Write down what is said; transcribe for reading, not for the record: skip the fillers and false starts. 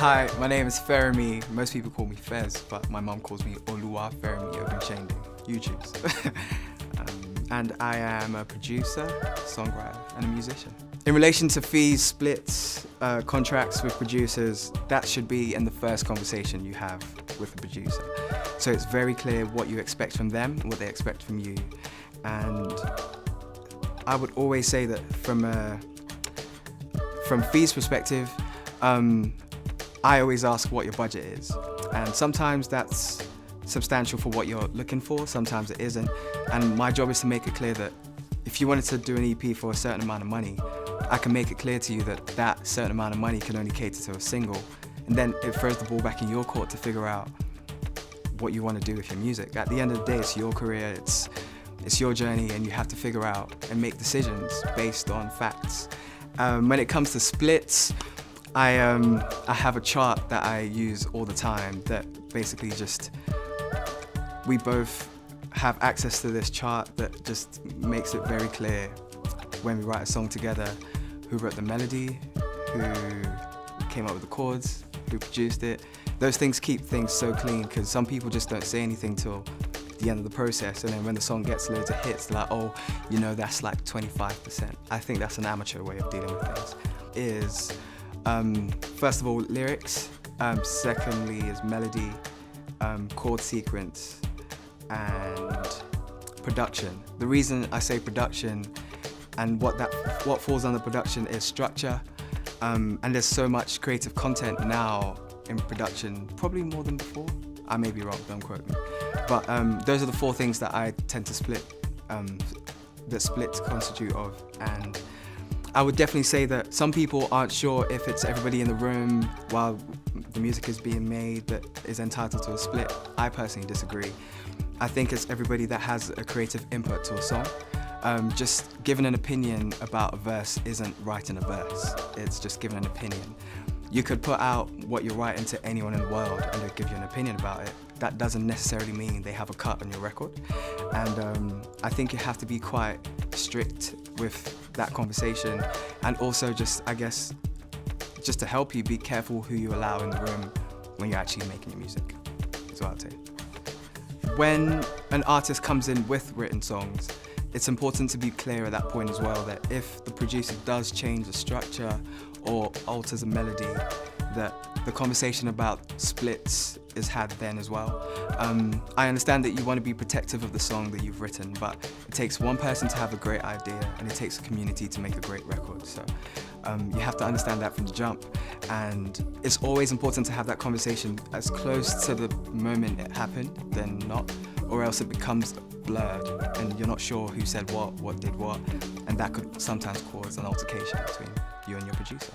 Hi, my name is Feranmi. Most people call me Fez, but my mum calls me Oluwa Feranmi Ogunshende. You choose. And I am a producer, songwriter, and a musician. In relation to fees, splits, contracts with producers, that should be in the first conversation you have with the producer. So it's very clear what you expect from them, what they expect from you. And I would always say that from fees perspective, I always ask what your budget is. And sometimes that's substantial for what you're looking for, sometimes it isn't. And my job is to make it clear that if you wanted to do an EP for a certain amount of money, I can make it clear to you that that certain amount of money can only cater to a single. And then it throws the ball back in your court to figure out what you want to do with your music. At the end of the day, it's your career, it's your journey, and you have to figure out and make decisions based on facts. When it comes to splits, I have a chart that I use all the time that basically we both have access to this chart that just makes it very clear when we write a song together who wrote the melody, who came up with the chords, who produced it. Those things keep things so clean because some people just don't say anything till the end of the process, and then when the song gets loads of hits, they're like, oh, you know, that's like 25%. I think that's an amateur way of dealing with things. First of all, lyrics. Secondly is melody, chord sequence, and production. The reason I say production and what falls under production is structure. And there's so much creative content now in production, probably more than before. I may be wrong, don't quote me. But those are the four things that I tend to split, that splits constitute of. And I would definitely say that some people aren't sure if it's everybody in the room while the music is being made that is entitled to a split. I personally disagree. I think it's everybody that has a creative input to a song. Just giving an opinion about a verse isn't writing a verse, it's just giving an opinion. You could put out what you're writing to anyone in the world and they'll give you an opinion about it. That doesn't necessarily mean they have a cut on your record. And I think you have to be quite strict with that conversation, and also just to help you, be careful who you allow in the room when you're actually making your music, is what I'd say. When an artist comes in with written songs, it's important to be clear at that point as well that if the producer does change the structure or alters a melody, that the conversation about splits is had then as well. I understand that you want to be protective of the song that you've written, but it takes one person to have a great idea and it takes a community to make a great record. So you have to understand that from the jump, and it's always important to have that conversation as close to the moment it happened than not, or else it becomes blurred and you're not sure who said what did what, and that could sometimes cause an altercation between you and your producer.